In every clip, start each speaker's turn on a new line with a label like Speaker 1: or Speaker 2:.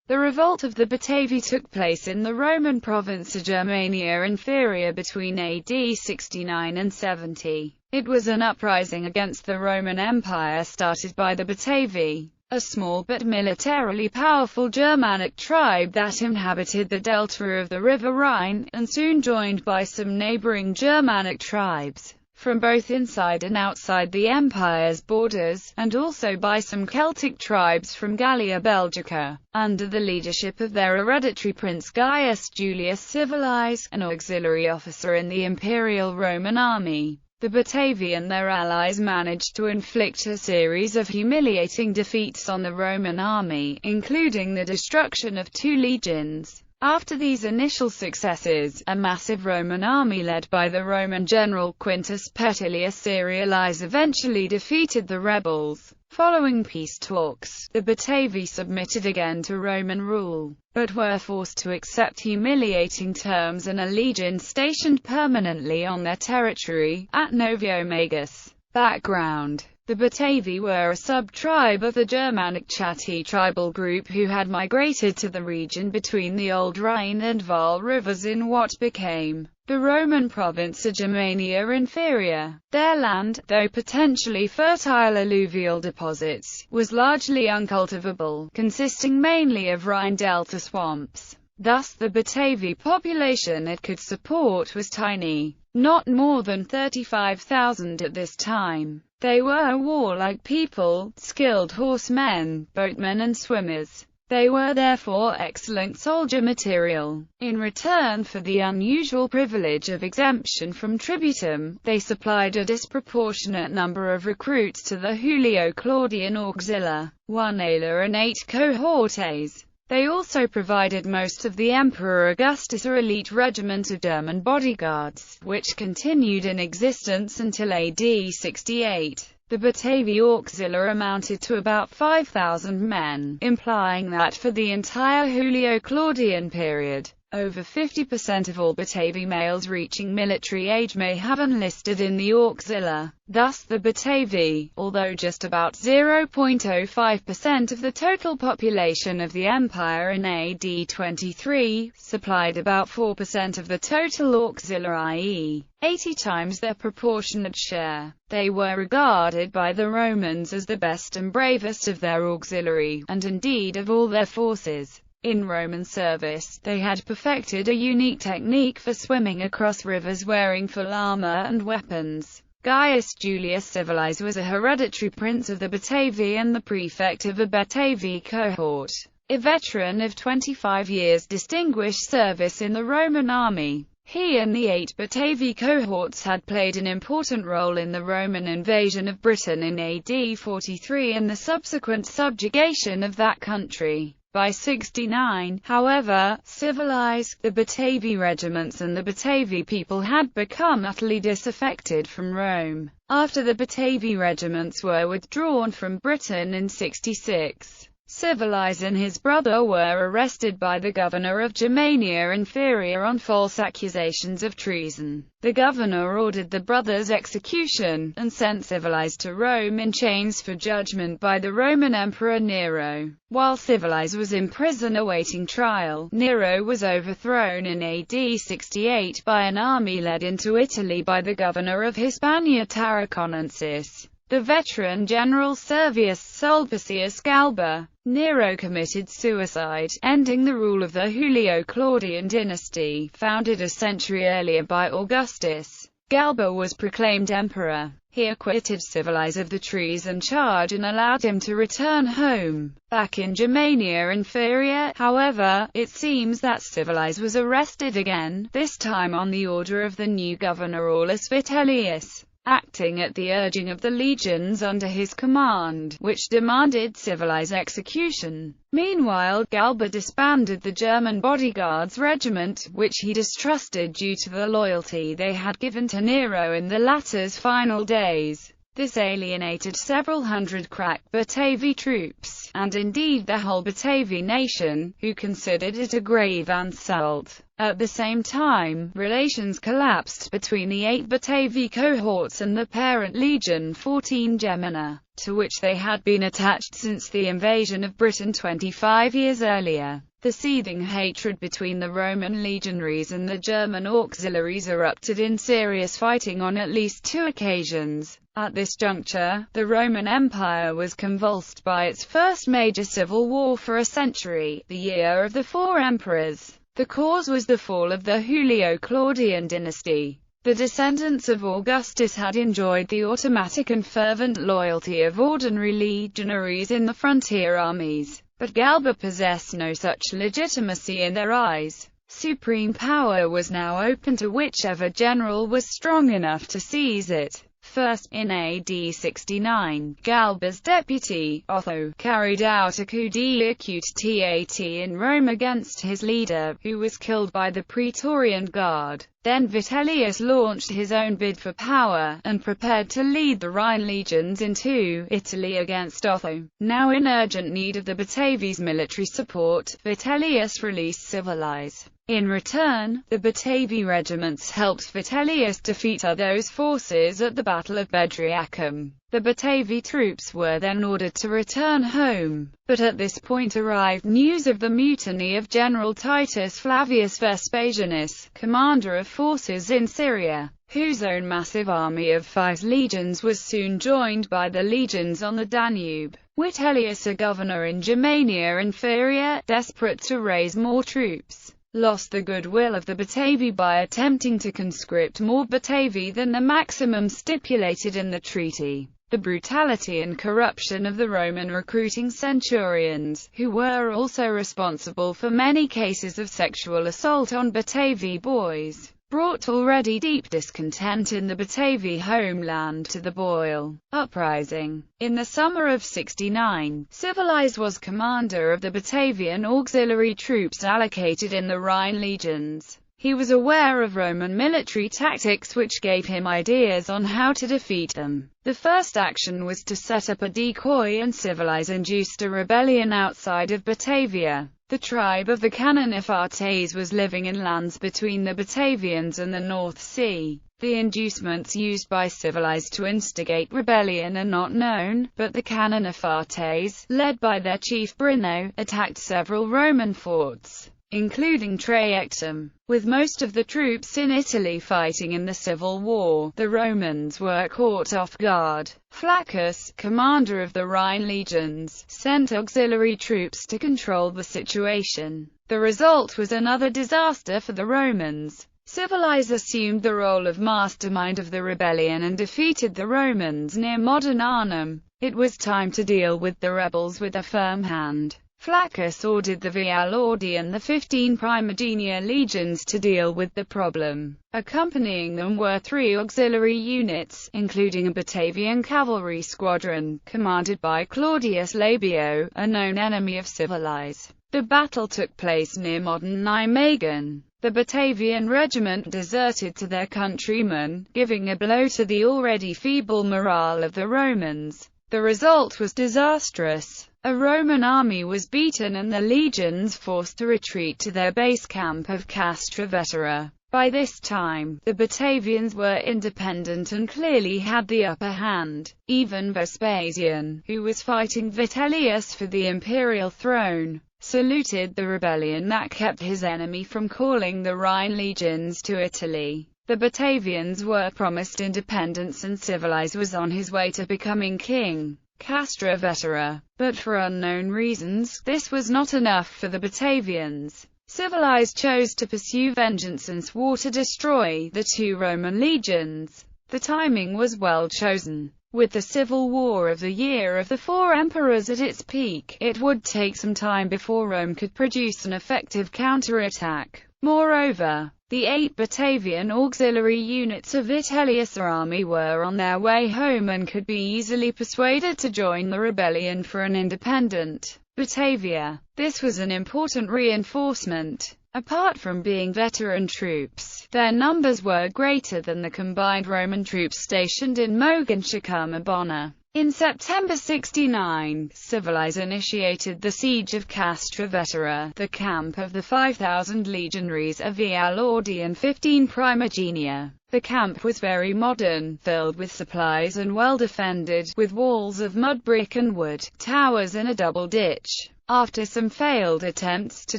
Speaker 1: The revolt of the Batavi took place in the Roman province of Germania Inferior between AD 69 and 70. It was an uprising against the Roman Empire started by the Batavi, a small but militarily powerful Germanic tribe that inhabited the delta of the River Rhine, and soon joined by some neighboring Germanic tribes from both inside and outside the empire's borders, and also by some Celtic tribes from Gallia Belgica, under the leadership of their hereditary prince Gaius Julius Civilized, an auxiliary officer in the Imperial Roman army. The Batavi and their allies managed to inflict a series of humiliating defeats on the Roman army, including the destruction of 2 legions. After these initial successes, a massive Roman army led by the Roman general Quintus Petilius Cerealis eventually defeated the rebels. Following peace talks, the Batavi submitted again to Roman rule, but were forced to accept humiliating terms and a legion stationed permanently on their territory, at Noviomagus. Background: the Batavi were a sub-tribe of the Germanic Chatti tribal group who had migrated to the region between the Old Rhine and Vaal rivers in what became the Roman province of Germania Inferior. Their land, though potentially fertile alluvial deposits, was largely uncultivable, consisting mainly of Rhine delta swamps. Thus the Batavi population it could support was tiny, not more than 35,000 at this time. They were a warlike people, skilled horsemen, boatmen and swimmers. They were therefore excellent soldier material. In return for the unusual privilege of exemption from tributum, they supplied a disproportionate number of recruits to the Julio-Claudian auxilia, 1 ala and 8 cohortes. They also provided most of the Emperor Augustus' elite regiment of German bodyguards, which continued in existence until AD 68. The Batavi auxilia amounted to about 5,000 men, implying that for the entire Julio-Claudian period, over 50% of all Batavi males reaching military age may have enlisted in the auxilia. Thus the Batavi, although just about 0.05% of the total population of the empire in AD 23, supplied about 4% of the total auxilia, i.e., 80 times their proportionate share. They were regarded by the Romans as the best and bravest of their auxiliary, and indeed of all their forces. In Roman service, they had perfected a unique technique for swimming across rivers wearing full armor and weapons. Gaius Julius Civilized was a hereditary prince of the Batavi and the prefect of a Batavi cohort. A veteran of 25 years distinguished service in the Roman army. He and the 8 Batavi cohorts had played an important role in the Roman invasion of Britain in AD 43 and the subsequent subjugation of that country. By 69, however, civilized, the Batavi regiments and the Batavi people had become utterly disaffected from Rome. After the Batavi regiments were withdrawn from Britain in 66, Civilized and his brother were arrested by the governor of Germania Inferior on false accusations of treason. The governor ordered the brothers' execution, and sent Civilized to Rome in chains for judgment by the Roman Emperor Nero. While Civilized was in prison awaiting trial, Nero was overthrown in AD 68 by an army led into Italy by the governor of Hispania Tarraconensis, the veteran general Servius Sulpicius Galba. Nero committed suicide, ending the rule of the Julio-Claudian dynasty, founded a century earlier by Augustus. Galba was proclaimed emperor. He acquitted Civilized of the treason charge and allowed him to return home. Back in Germania Inferior, however, it seems that Civilized was arrested again, this time on the order of the new governor Aulus Vitellius, acting at the urging of the legions under his command, which demanded Civilized execution. Meanwhile, Galba disbanded the German bodyguards regiment, which he distrusted due to the loyalty they had given to Nero in the latter's final days. This alienated several hundred crack Batavi troops, and indeed the whole Batavi nation, who considered it a grave insult. At the same time, relations collapsed between the 8 Batavi cohorts and the parent Legion 14 Gemina, to which they had been attached since the invasion of Britain 25 years earlier. The seething hatred between the Roman legionaries and the German auxiliaries erupted in serious fighting on at least 2 occasions. At this juncture, the Roman Empire was convulsed by its first major civil war for a century, the year of the 4 emperors. The cause was the fall of the Julio-Claudian dynasty. The descendants of Augustus had enjoyed the automatic and fervent loyalty of ordinary legionaries in the frontier armies, but Galba possessed no such legitimacy in their eyes. Supreme power was now open to whichever general was strong enough to seize it. First, in AD 69, Galba's deputy, Otho, carried out a coup d'état in Rome against his leader, who was killed by the Praetorian Guard. Then Vitellius launched his own bid for power, and prepared to lead the Rhine legions into Italy against Otho. Now in urgent need of the Batavi's military support, Vitellius released Civilized. In return, the Batavi regiments helped Vitellius defeat Otho's forces at the Battle of Bedriacum. The Batavi troops were then ordered to return home, but at this point arrived news of the mutiny of General Titus Flavius Vespasianus, commander of forces in Syria, whose own massive army of 5 legions was soon joined by the legions on the Danube. Vitellius, a governor in Germania Inferior, desperate to raise more troops, lost the goodwill of the Batavi by attempting to conscript more Batavi than the maximum stipulated in the treaty. The brutality and corruption of the Roman recruiting centurions, who were also responsible for many cases of sexual assault on Batavi boys, brought already deep discontent in the Batavi homeland to the boil. Uprising. In the summer of 69, Civilized was commander of the Batavian auxiliary troops allocated in the Rhine legions. He was aware of Roman military tactics which gave him ideas on how to defeat them. The first action was to set up a decoy, and Civilized induced a rebellion outside of Batavia. The tribe of the Canonifates was living in lands between the Batavians and the North Sea. The inducements used by Civilized to instigate rebellion are not known, but the Canonifates, led by their chief Brino, attacked several Roman forts, including Trajectum. With most of the troops in Italy fighting in the civil war, the Romans were caught off guard. Flaccus, commander of the Rhine legions, sent auxiliary troops to control the situation. The result was another disaster for the Romans. Civilized assumed the role of mastermind of the rebellion and defeated the Romans near modern Arnhem. It was time to deal with the rebels with a firm hand. Flaccus ordered the Vial Lordi and the 15 Primogenia legions to deal with the problem. Accompanying them were 3 auxiliary units, including a Batavian cavalry squadron, commanded by Claudius Labeo, a known enemy of Civilized. The battle took place near modern Nijmegen. The Batavian regiment deserted to their countrymen, giving a blow to the already feeble morale of the Romans. The result was disastrous. A Roman army was beaten and the legions forced to retreat to their base camp of Castra Vetera. By this time, the Batavians were independent and clearly had the upper hand. Even Vespasian, who was fighting Vitellius for the imperial throne, saluted the rebellion that kept his enemy from calling the Rhine legions to Italy. The Batavians were promised independence and Civilized was on his way to becoming king. Castra Vetera. But for unknown reasons, this was not enough for the Batavians. Civilized chose to pursue vengeance and swore to destroy the 2 Roman legions. The timing was well chosen. With the civil war of the year of the 4 emperors at its peak, it would take some time before Rome could produce an effective counterattack. Moreover, the 8 Batavian auxiliary units of Vitellius' army were on their way home and could be easily persuaded to join the rebellion for an independent Batavia. This was an important reinforcement. Apart from being veteran troops, their numbers were greater than the combined Roman troops stationed in Mogontiacum and Bona. In September 69, Civilized initiated the siege of Castra Vetera, the camp of the 5,000 legionaries of Via Lordi and 15 primogenia. The camp was very modern, filled with supplies and well defended, with walls of mud brick and wood, towers and a double ditch. After some failed attempts to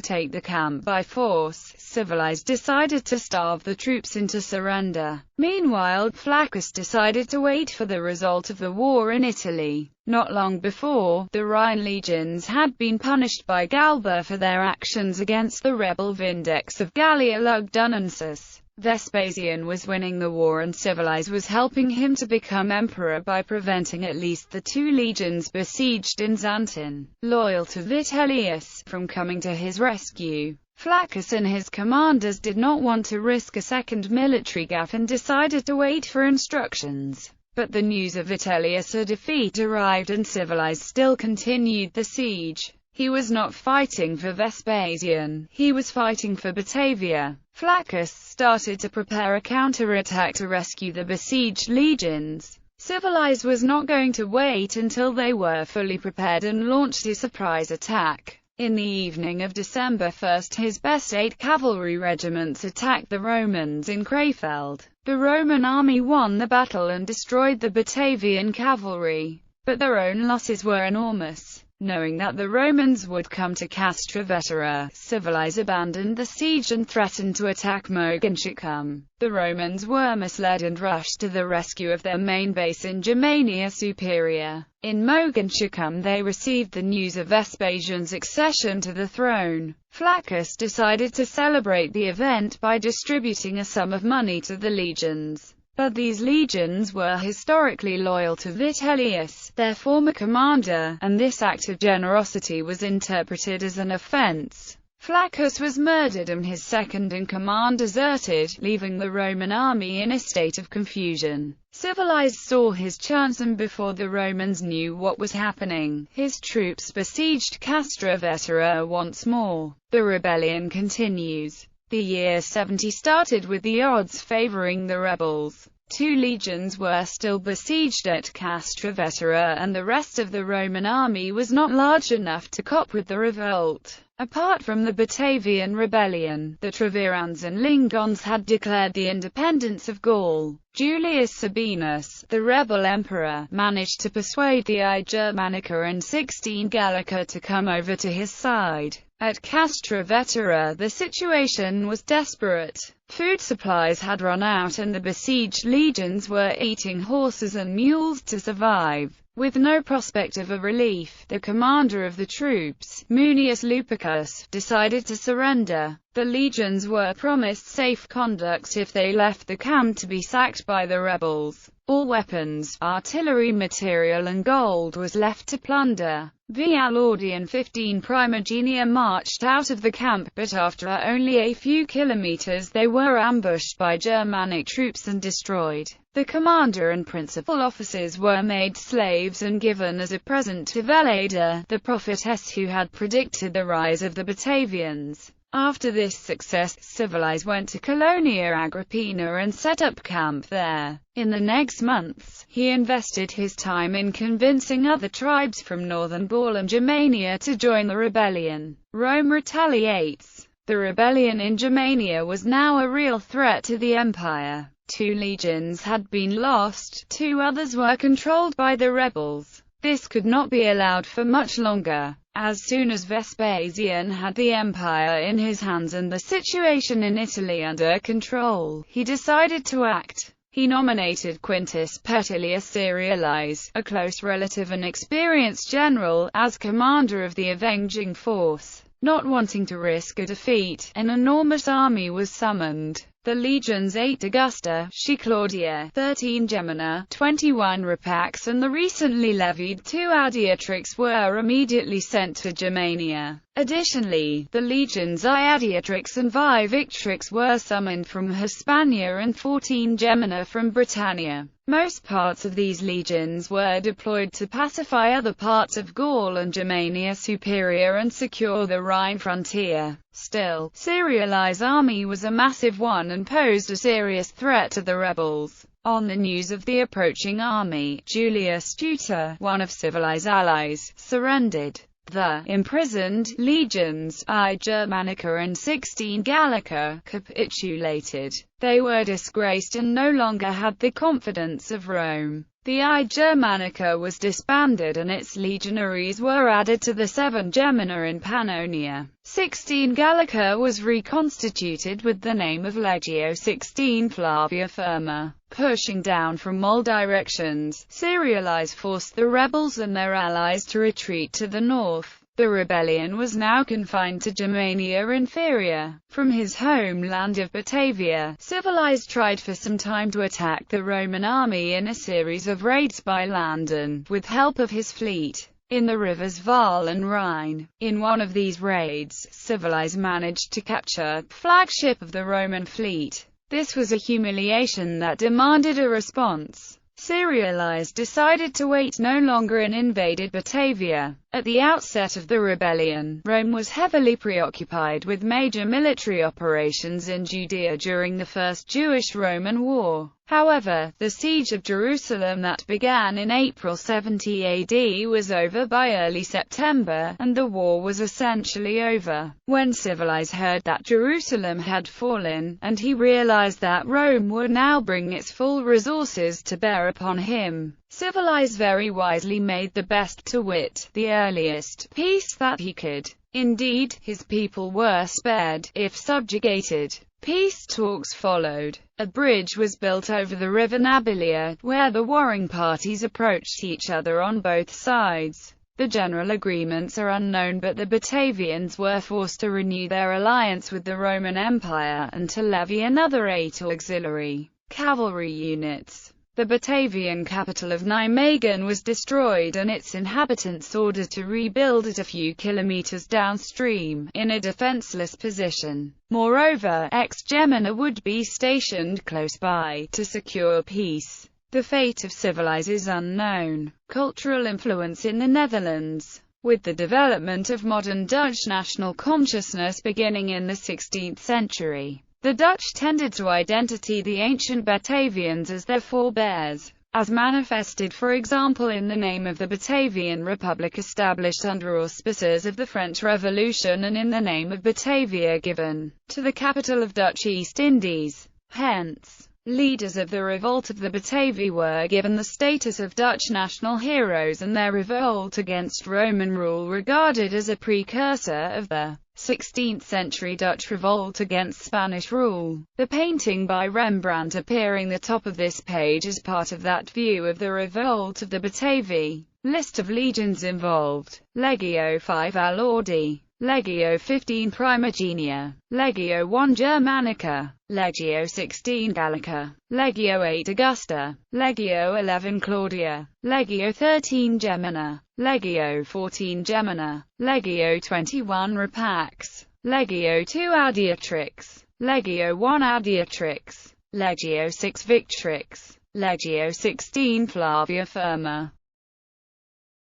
Speaker 1: take the camp by force, Civilized decided to starve the troops into surrender. Meanwhile, Flaccus decided to wait for the result of the war in Italy. Not long before, the Rhine legions had been punished by Galba for their actions against the rebel Vindex of Gallia Lugdunensis. Vespasian was winning the war and Civilized was helping him to become emperor by preventing at least the 2 legions besieged in Xanten, loyal to Vitellius, from coming to his rescue. Flaccus and his commanders did not want to risk a second military gaffe and decided to wait for instructions. But the news of Vitellius' defeat arrived and Civilized still continued the siege. He was not fighting for Vespasian, he was fighting for Batavia. Flaccus started to prepare a counterattack to rescue the besieged legions. Civilized was not going to wait until they were fully prepared and launched a surprise attack. In the evening of December 1, his best 8 cavalry regiments attacked the Romans in Krefeld. The Roman army won the battle and destroyed the Batavian cavalry, but their own losses were enormous. Knowing that the Romans would come to Castra Vetera, Civilized abandoned the siege and threatened to attack Mogontiacum. The Romans were misled and rushed to the rescue of their main base in Germania Superior. In Mogontiacum they received the news of Vespasian's accession to the throne. Flaccus decided to celebrate the event by distributing a sum of money to the legions. But these legions were historically loyal to Vitellius, their former commander, and this act of generosity was interpreted as an offense. Flaccus was murdered and his second-in-command deserted, leaving the Roman army in a state of confusion. Civilized saw his chance and before the Romans knew what was happening, his troops besieged Castra Vetera once more. The rebellion continues. The year 70 started with the odds favoring the rebels. 2 legions were still besieged at Castra Vetera and the rest of the Roman army was not large enough to cope with the revolt. Apart from the Batavian rebellion, the Trevirans and Lingons had declared the independence of Gaul. Julius Sabinus, the rebel emperor, managed to persuade the I Germanica and 16 Gallica to come over to his side. At Castra Vetera the situation was desperate. Food supplies had run out and the besieged legions were eating horses and mules to survive. With no prospect of a relief, the commander of the troops, Munius Lupicus, decided to surrender. The legions were promised safe conduct if they left the camp to be sacked by the rebels. All weapons, artillery material and gold was left to plunder. Via Lordi and 15 primogenia marched out of the camp, but after only a few kilometers they were ambushed by Germanic troops and destroyed. The commander and principal officers were made slaves and given as a present to Veleda, the prophetess who had predicted the rise of the Batavians. After this success, Civilized went to Colonia Agrippina and set up camp there. In the next months, he invested his time in convincing other tribes from northern Gaul and Germania to join the rebellion. Rome retaliates. The rebellion in Germania was now a real threat to the empire. 2 legions had been lost, 2 others were controlled by the rebels. This could not be allowed for much longer. As soon as Vespasian had the empire in his hands and the situation in Italy under control, he decided to act. He nominated Quintus Petilius Cerealis, a close relative and experienced general, as commander of the avenging force. Not wanting to risk a defeat, an enormous army was summoned. The legions 8 Augusta, Claudia, 13 Gemina, 21 Rapax and the recently levied 2 Adiatrix were immediately sent to Germania. Additionally, the legions Iadiatrix and Victrix were summoned from Hispania and 14 Gemina from Britannia. Most parts of these legions were deployed to pacify other parts of Gaul and Germania Superior and secure the Rhine frontier. Still, Civilized's army was a massive one and posed a serious threat to the rebels. On the news of the approaching army, Julius, tutor, one of Civilized's allies, surrendered. The imprisoned legions, I Germanica and 16 Gallica, capitulated. They were disgraced and no longer had the confidence of Rome. The I Germanica was disbanded and its legionaries were added to the 7 Gemina in Pannonia. 16 Gallica was reconstituted with the name of Legio 16 Flavia Firma. Pushing down from all directions, Civilized forced the rebels and their allies to retreat to the north. The rebellion was now confined to Germania Inferior. From his homeland of Batavia, Civilized tried for some time to attack the Roman army in a series of raids by land and, with help of his fleet, in the rivers Vaal and Rhine. In one of these raids, Civilized managed to capture the flagship of the Roman fleet. This was a humiliation that demanded a response. Civilized decided to wait no longer and invaded Batavia. At the outset of the rebellion, Rome was heavily preoccupied with major military operations in Judea during the First Jewish-Roman War. However, the siege of Jerusalem that began in April 70 AD was over by early September, and the war was essentially over. When Civilized heard that Jerusalem had fallen, and he realized that Rome would now bring its full resources to bear upon him, Civilized very wisely made the best, to wit, the earliest, peace that he could. Indeed, his people were spared, if subjugated. Peace talks followed. A bridge was built over the river Nabilia, where the warring parties approached each other on both sides. The general agreements are unknown, but the Batavians were forced to renew their alliance with the Roman Empire, and to levy another 8 auxiliary cavalry units. The Batavian capital of Nijmegen was destroyed and its inhabitants ordered to rebuild it a few kilometers downstream, in a defenseless position. Moreover, ex-Gemina would be stationed close by, to secure peace. The fate of Civilized is unknown. Cultural influence in the Netherlands. With the development of modern Dutch national consciousness beginning in the 16th century, the Dutch tended to identify the ancient Batavians as their forebears, as manifested for example in the name of the Batavian Republic established under auspices of the French Revolution and in the name of Batavia given to the capital of Dutch East Indies. Hence, leaders of the Revolt of the Batavi were given the status of Dutch national heroes and their revolt against Roman rule regarded as a precursor of the 16th-century Dutch revolt against Spanish rule. The painting by Rembrandt appearing the top of this page is part of that view of the revolt of the Batavi. List of legions involved: Legio 5 Alordi, Legio 15 Primigenia, Legio 1 Germanica, Legio 16 Gallica, Legio 8 Augusta, Legio 11 Claudia, Legio 13 Gemina, Legio 14 Gemina, Legio 21 Rapax, Legio 2 Adiatrix, Legio 1 Adiatrix, Legio 6 Victrix, Legio 16 Flavia Firma.